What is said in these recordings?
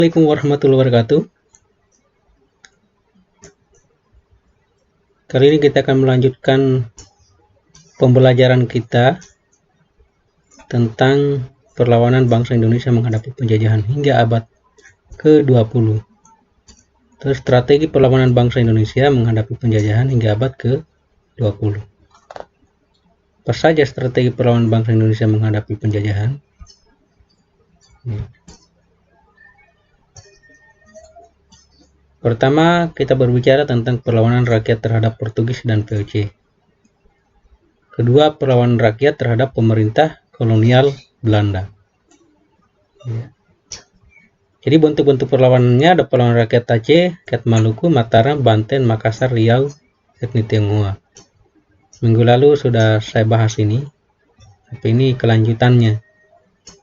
Assalamualaikum warahmatullahi wabarakatuh. Kali ini kita akan melanjutkan pembelajaran kita tentang perlawanan bangsa Indonesia menghadapi penjajahan hingga abad ke-20. Terus strategi perlawanan bangsa Indonesia menghadapi penjajahan hingga abad ke-20. Apa saja strategi perlawanan bangsa Indonesia menghadapi penjajahan? Pertama, kita berbicara tentang perlawanan rakyat terhadap Portugis dan VOC. Kedua, perlawanan rakyat terhadap pemerintah kolonial Belanda. Jadi bentuk-bentuk perlawanannya ada perlawanan rakyat Aceh, rakyat Maluku, Mataram, Banten, Makassar, Riau, etni Tionghoa. Minggu lalu sudah saya bahas ini, tapi ini kelanjutannya,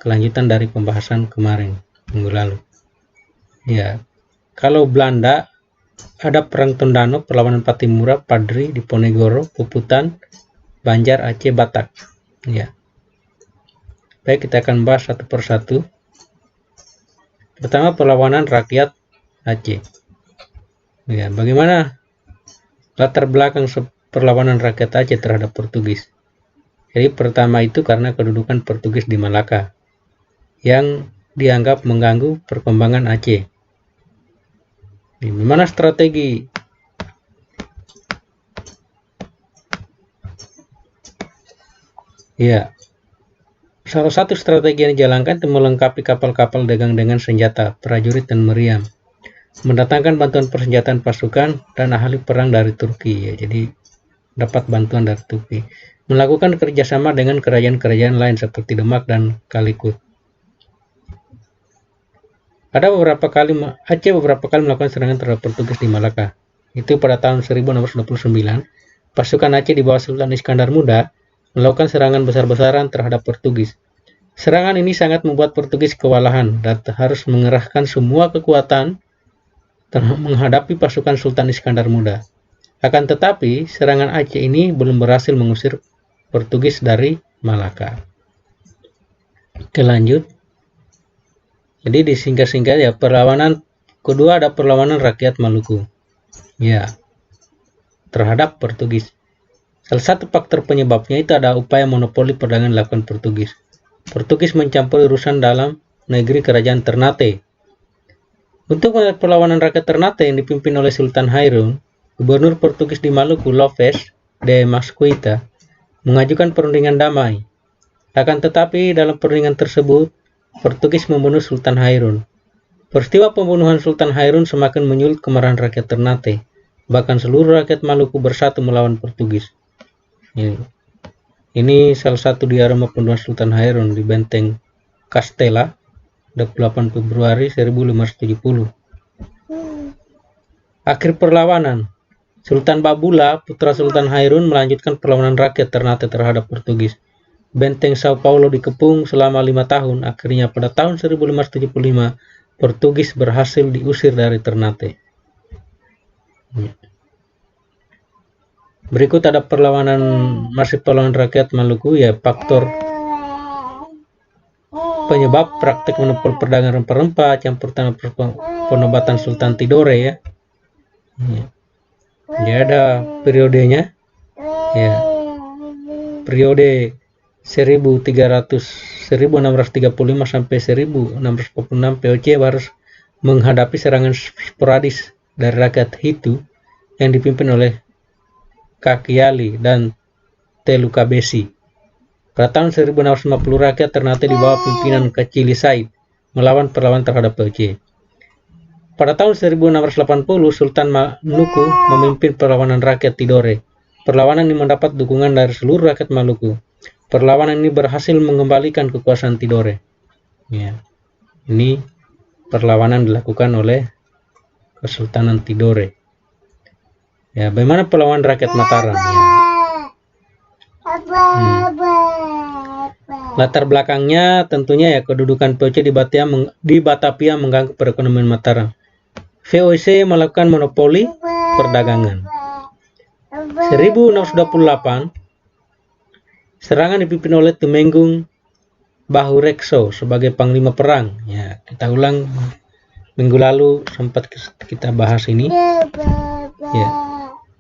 kelanjutan dari pembahasan kemarin, minggu lalu. Ya. Kalau Belanda, ada Perang Tondano, perlawanan Patimura, Padri, Diponegoro, Puputan, Banjar, Aceh, Batak. Ya. Baik, kita akan bahas satu persatu. Pertama, perlawanan rakyat Aceh. Ya, bagaimana latar belakang perlawanan rakyat Aceh terhadap Portugis? Jadi pertama itu karena kedudukan Portugis di Malaka yang dianggap mengganggu perkembangan Aceh. Bagaimana strategi? Ya, salah satu strategi yang dijalankan itu melengkapi kapal-kapal dagang dengan senjata, prajurit dan meriam, mendatangkan bantuan persenjataan pasukan dan ahli perang dari Turki. Ya, jadi dapat bantuan dari Turki, melakukan kerjasama dengan kerajaan-kerajaan lain seperti Demak dan Kalikut. Aceh beberapa kali melakukan serangan terhadap Portugis di Malaka. Itu pada tahun 1629, pasukan Aceh di bawah Sultan Iskandar Muda melakukan serangan besar-besaran terhadap Portugis. Serangan ini sangat membuat Portugis kewalahan dan harus mengerahkan semua kekuatan menghadapi pasukan Sultan Iskandar Muda. Akan tetapi, serangan Aceh ini belum berhasil mengusir Portugis dari Malaka. Lanjut. Jadi disingkat-singkat ya, perlawanan kedua ada perlawanan rakyat Maluku. Ya, terhadap Portugis. Salah satu faktor penyebabnya itu ada upaya monopoli perdagangan dilakukan Portugis. Portugis mencampuri urusan dalam negeri kerajaan Ternate. Untuk melihat perlawanan rakyat Ternate yang dipimpin oleh Sultan Hairun, gubernur Portugis di Maluku, Lopes de Masquita, mengajukan perundingan damai. Akan tetapi dalam perundingan tersebut, Portugis membunuh Sultan Hairun. Peristiwa pembunuhan Sultan Hairun semakin menyulut kemarahan rakyat Ternate. Bahkan seluruh rakyat Maluku bersatu melawan Portugis. Ini salah satu diorama pembunuhan Sultan Hairun di benteng Castella 28 Februari 1570. Akhir perlawanan, Sultan Babula, putra Sultan Hairun, melanjutkan perlawanan rakyat Ternate terhadap Portugis. Benteng Sao Paulo dikepung selama 5 tahun. Akhirnya pada tahun 1575, Portugis berhasil diusir dari Ternate. Berikut ada masih perlawanan rakyat Maluku, ya, faktor penyebab praktek monopol perdagangan rempah-rempah, campur tangan penobatan Sultan Tidore, ya. Jadi ada periodenya, ya, periode 1635 sampai 1646 VOC harus menghadapi serangan sporadis dari rakyat Hitu yang dipimpin oleh Kakiali dan Telukabesi. Pada tahun 1650 rakyat Ternate di bawah pimpinan Kacili Said melawan perlawanan terhadap VOC. Pada tahun 1680 Sultan Maluku memimpin perlawanan rakyat Tidore. Perlawanan ini mendapat dukungan dari seluruh rakyat Maluku. Perlawanan ini berhasil mengembalikan kekuasaan Tidore. Ya. Ini perlawanan dilakukan oleh Kesultanan Tidore. Ya, bagaimana perlawanan rakyat Mataram? Ya. Latar belakangnya tentunya ya kedudukan VOC di Batavia mengganggu perekonomian Mataram. VOC melakukan monopoli perdagangan. 1628 serangan dipimpin oleh Temenggung Bahurekso sebagai panglima perang. Ya, kita ulang, Minggu lalu sempat kita bahas ini. Ya.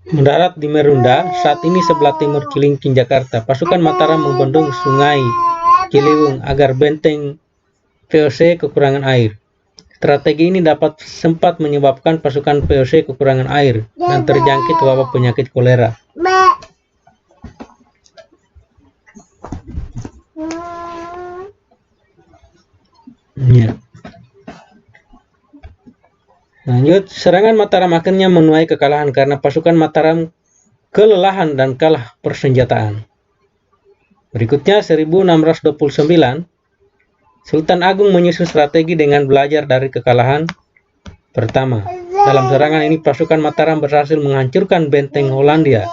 Mendarat di Merunda, saat ini sebelah timur Cilincing, Jakarta. Pasukan Mataram membendung Sungai Ciliwung agar benteng VOC kekurangan air. Strategi ini sempat menyebabkan pasukan VOC kekurangan air dan terjangkit wabah penyakit kolera. Ya. Lanjut, serangan Mataram akhirnya menuai kekalahan karena pasukan Mataram kelelahan dan kalah persenjataan. Berikutnya 1629, Sultan Agung menyusun strategi dengan belajar dari kekalahan pertama. Dalam serangan ini pasukan Mataram berhasil menghancurkan benteng Hollandia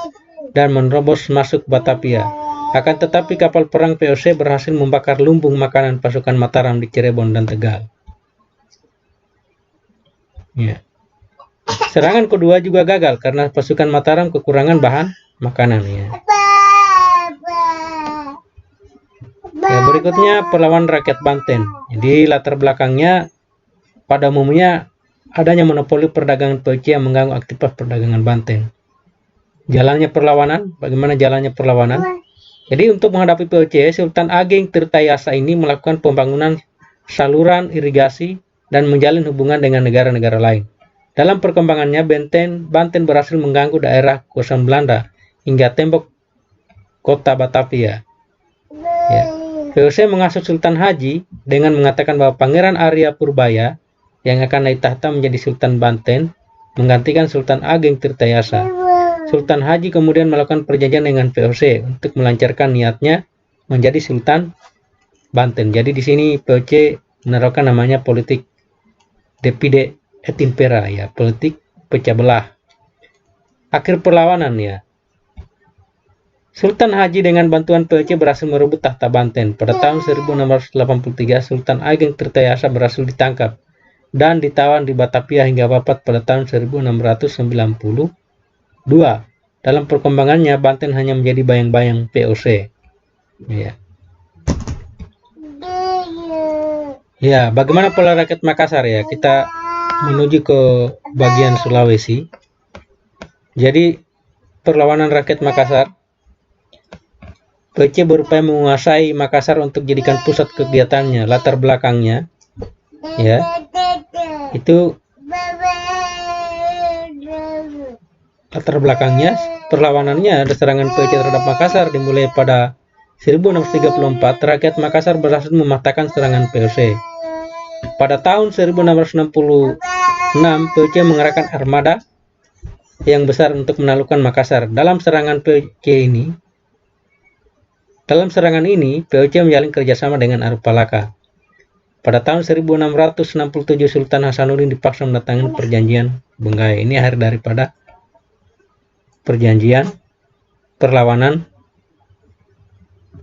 dan menerobos masuk Batavia. Akan tetapi kapal perang VOC berhasil membakar lumbung makanan pasukan Mataram di Cirebon dan Tegal. Ya. Serangan kedua juga gagal karena pasukan Mataram kekurangan bahan makanan. Ya. Berikutnya perlawanan rakyat Banten. Jadi latar belakangnya pada umumnya adanya monopoli perdagangan VOC yang mengganggu aktivitas perdagangan Banten. Jalannya perlawanan, bagaimana jalannya perlawanan? Jadi untuk menghadapi VOC, Sultan Ageng Tirtayasa ini melakukan pembangunan saluran irigasi dan menjalin hubungan dengan negara-negara lain. Dalam perkembangannya, Banten berhasil mengganggu daerah kekuasaan Belanda hingga tembok kota Batavia. Ya. VOC mengasut Sultan Haji dengan mengatakan bahwa Pangeran Arya Purbaya yang akan naik tahta menjadi Sultan Banten menggantikan Sultan Ageng Tirtayasa. Sultan Haji kemudian melakukan perjanjian dengan VOC untuk melancarkan niatnya menjadi Sultan Banten. Jadi di sini VOC menerapkan namanya politik divide et impera, ya, politik pecah belah. Akhir perlawanan, ya. Sultan Haji dengan bantuan VOC berhasil merebut tahta Banten. Pada tahun 1683, Sultan Ageng Tirtayasa berhasil ditangkap dan ditawan di Batavia hingga wafat pada tahun 1692. Dalam perkembangannya, Banten hanya menjadi bayang-bayang VOC. Ya. Ya, bagaimana pola rakyat Makassar, ya? Kita menuju ke bagian Sulawesi. Jadi, perlawanan rakyat Makassar, VOC berupaya menguasai Makassar untuk jadikan pusat kegiatannya. Latar belakangnya, ya, itu latar belakangnya perlawanannya ada serangan VOC terhadap Makassar dimulai pada 1634. Rakyat Makassar berhasil mematahkan serangan VOC. Pada tahun 1666, VOC mengerahkan armada yang besar untuk menaklukkan Makassar. Dalam serangan ini, VOC menjalin kerjasama dengan Arupalaka. Pada tahun 1667, Sultan Hasanuddin dipaksa menandatangani perjanjian Benggai. Ini akhir daripada perjanjian perlawanan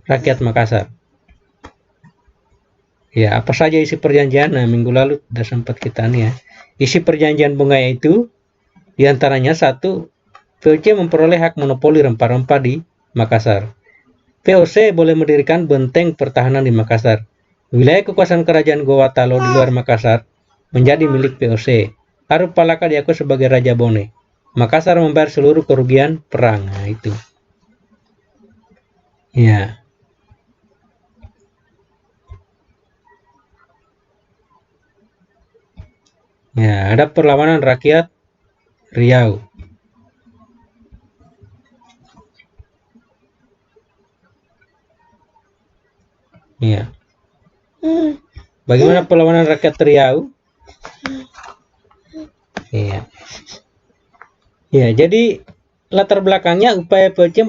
rakyat Makassar. Ya, apa saja isi perjanjian? Nah, minggu lalu sudah sempat kita nih, ya. Isi perjanjian Benggai itu diantaranya 1, VOC memperoleh hak monopoli rempah-rempah di Makassar. VOC boleh mendirikan benteng pertahanan di Makassar. Wilayah kekuasaan kerajaan Gowatalo di luar Makassar menjadi milik VOC. Arupalaka diakui sebagai Raja Bone. Makassar membayar seluruh kerugian perang. Nah, itu. Ya. Ya, ada perlawanan rakyat Riau. Ya. Bagaimana perlawanan rakyat Riau? Ya. Ya, jadi latar belakangnya upaya VOC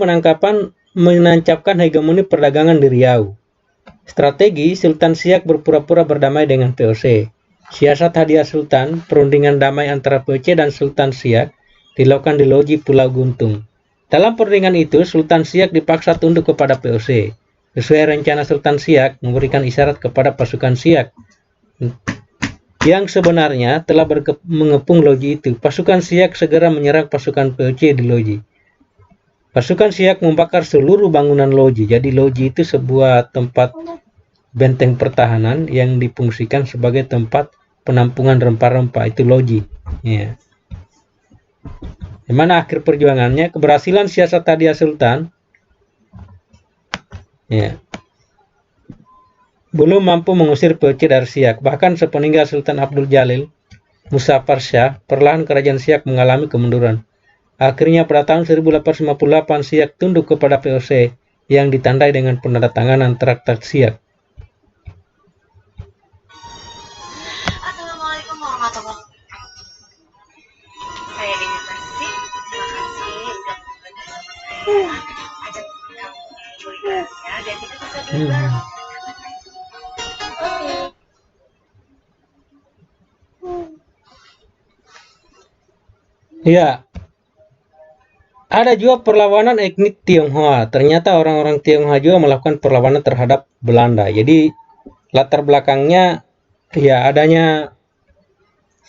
menancapkan hegemoni perdagangan di Riau. Strategi Sultan Siak berpura-pura berdamai dengan VOC. Siasat hadiah Sultan, perundingan damai antara VOC dan Sultan Siak dilakukan di loji Pulau Guntung. Dalam perundingan itu, Sultan Siak dipaksa tunduk kepada VOC. Sesuai rencana Sultan Siak memberikan isyarat kepada pasukan Siak yang sebenarnya telah mengepung loji itu. Pasukan Siak segera menyerang pasukan VOC di loji. Pasukan Siak membakar seluruh bangunan loji. Jadi loji itu sebuah tempat benteng pertahanan yang difungsikan sebagai tempat penampungan rempah-rempah, itu loji. Ya. Di mana akhir perjuangannya keberhasilan siasat Hadia Sultan ya, belum mampu mengusir POC dari Siak. Bahkan sepeninggal Sultan Abdul Jalil, Muzaffar Shah, perlahan kerajaan Siak mengalami kemunduran. Akhirnya pada tahun 1858 Siak tunduk kepada VOC yang ditandai dengan penandatanganan Traktat Siak. Assalamualaikum warahmatullahi wabarakatuh. Saya Dewi Persik. Terima kasih udah berbagi sama saya. Ajak kamu kuliahnya dan kita bisa beli bareng. Ya, ada juga perlawanan etnik Tionghoa. Ternyata orang-orang Tionghoa juga melakukan perlawanan terhadap Belanda. Jadi latar belakangnya ya adanya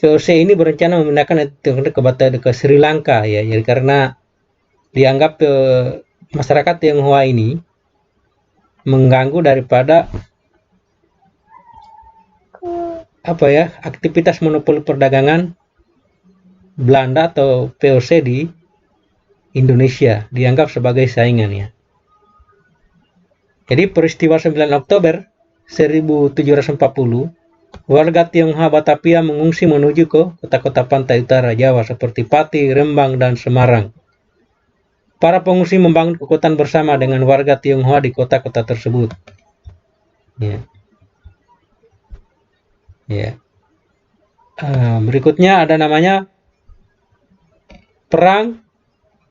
VOC ini berencana memindahkan etnik Tionghoa ke Sri Lanka ya. Jadi karena dianggap masyarakat Tionghoa ini mengganggu daripada aktivitas monopoli perdagangan Belanda atau VOC di Indonesia, dianggap sebagai saingan ya. Jadi peristiwa 9 Oktober 1740, warga Tionghoa Batavia mengungsi menuju ke kota-kota pantai utara Jawa seperti Pati, Rembang, dan Semarang. Para pengungsi membangun kekuatan bersama dengan warga Tionghoa di kota-kota tersebut. Ya. Berikutnya ada namanya Perang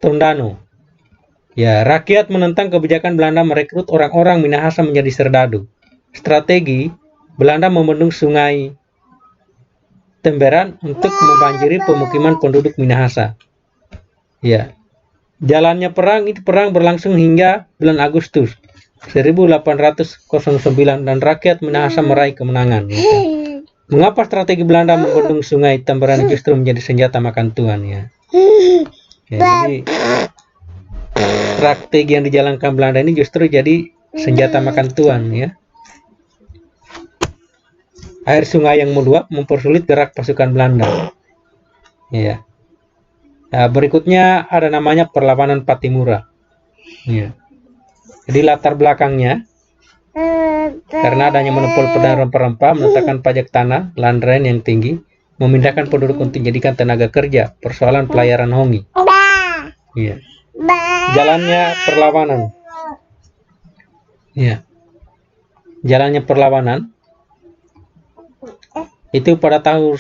Tondano. Ya, rakyat menentang kebijakan Belanda merekrut orang-orang Minahasa menjadi serdadu. Strategi Belanda membendung sungai Temberan untuk membanjiri pemukiman penduduk Minahasa. Ya. Jalannya perang berlangsung hingga bulan Agustus 1809 dan rakyat Minahasa meraih kemenangan. Ya. Mengapa strategi Belanda membendung sungai Temberan justru menjadi senjata makan tuan ya? Jadi strategi yang dijalankan Belanda ini justru jadi senjata makan tuan ya. Air sungai yang meluap mempersulit gerak pasukan Belanda. Ya. Nah, berikutnya ada namanya perlawanan Patimura. Ya. Jadi latar belakangnya karena adanya monopoli perdagangan rempah-rempah, menetapkan pajak tanah, land rent yang tinggi, memindahkan penduduk untuk dijadikan tenaga kerja, persoalan pelayaran hongi. Ya. Jalannya perlawanan. Ya. Jalannya perlawanan itu pada tanggal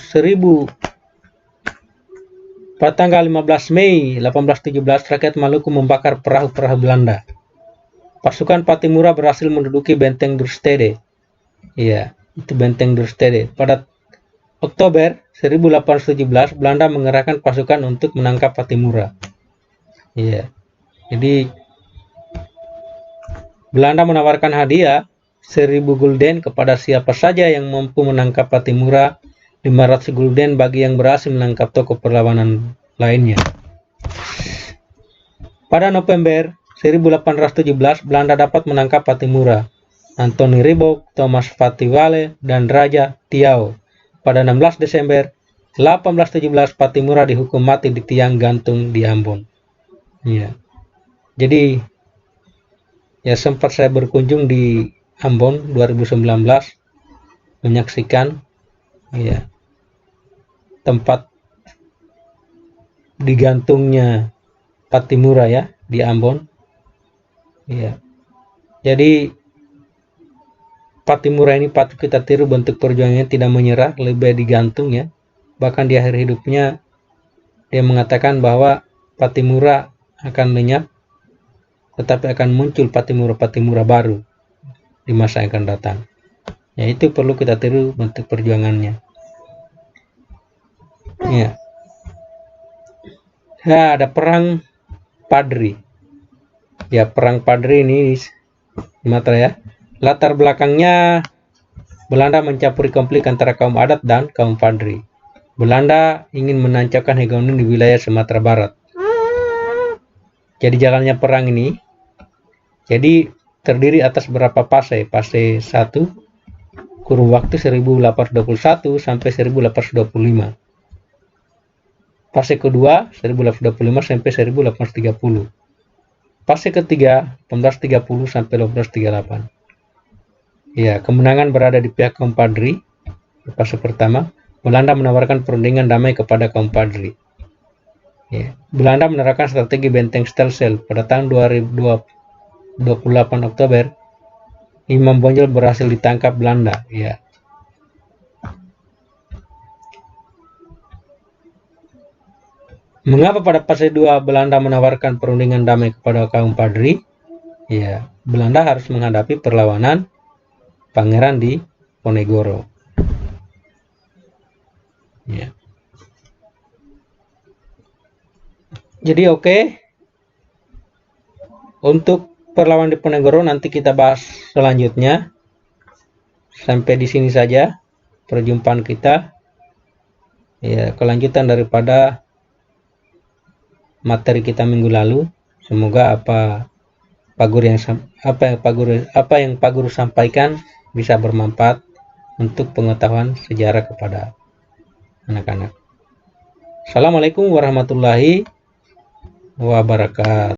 15 Mei 1817 rakyat Maluku membakar perahu-perahu Belanda. Pasukan Patimura berhasil menduduki benteng Drustede. Ya, itu benteng Drustede. Pada Oktober 1817 Belanda mengerahkan pasukan untuk menangkap Patimura. Ya. Jadi Belanda menawarkan hadiah 1000 gulden kepada siapa saja yang mampu menangkap Patimura, 500 gulden bagi yang berhasil menangkap tokoh perlawanan lainnya. Pada November 1817 Belanda dapat menangkap Patimura, Anthony Ribot, Thomas Fatiwale, dan Raja Tiao. Pada 16 Desember 1817 Patimura dihukum mati di tiang gantung di Ambon. Ya. Jadi ya sempat saya berkunjung di Ambon 2019 menyaksikan ya tempat digantungnya Patimura ya di Ambon. Ya. Jadi Patimura ini patut kita tiru bentuk perjuangannya, tidak menyerah, lebih baik digantung ya. Bahkan di akhir hidupnya dia mengatakan bahwa Patimura akan lenyap, tetapi akan muncul Patimura baru di masa yang akan datang. Ya, itu perlu kita tiru bentuk perjuangannya. Ya. Ya, ada perang Padri. Ya, perang Padri ini Sumatera ya. Latar belakangnya Belanda mencampuri konflik antara kaum adat dan kaum Padri. Belanda ingin menancapkan hegemoni di wilayah Sumatera Barat. Jadi jalannya perang ini terdiri atas beberapa fase. Fase 1 kurun waktu 1821 sampai 1825. Fase kedua 1825 sampai 1830. Fase ketiga 1830 sampai 1838. Ya, kemenangan berada di pihak kaum Padri. Fase pertama, Belanda menawarkan perundingan damai kepada kaum Padri. Ya, Belanda menerapkan strategi benteng Stelsel. Pada tahun 28 Oktober, Imam Bonjol berhasil ditangkap Belanda. Ya. Mengapa pada fase 2 Belanda menawarkan perundingan damai kepada kaum Padri? Ya, Belanda harus menghadapi perlawanan Pangeran di Ponegoro. Ya. Jadi oke. Untuk perlawanan di Ponegoro nanti kita bahas selanjutnya. Sampai di sini saja perjumpaan kita. Ya, kelanjutan daripada materi kita minggu lalu. Semoga apa yang Pak Guru sampaikan bisa bermanfaat untuk pengetahuan sejarah kepada anak-anak. Assalamualaikum warahmatullahi wabarakatuh.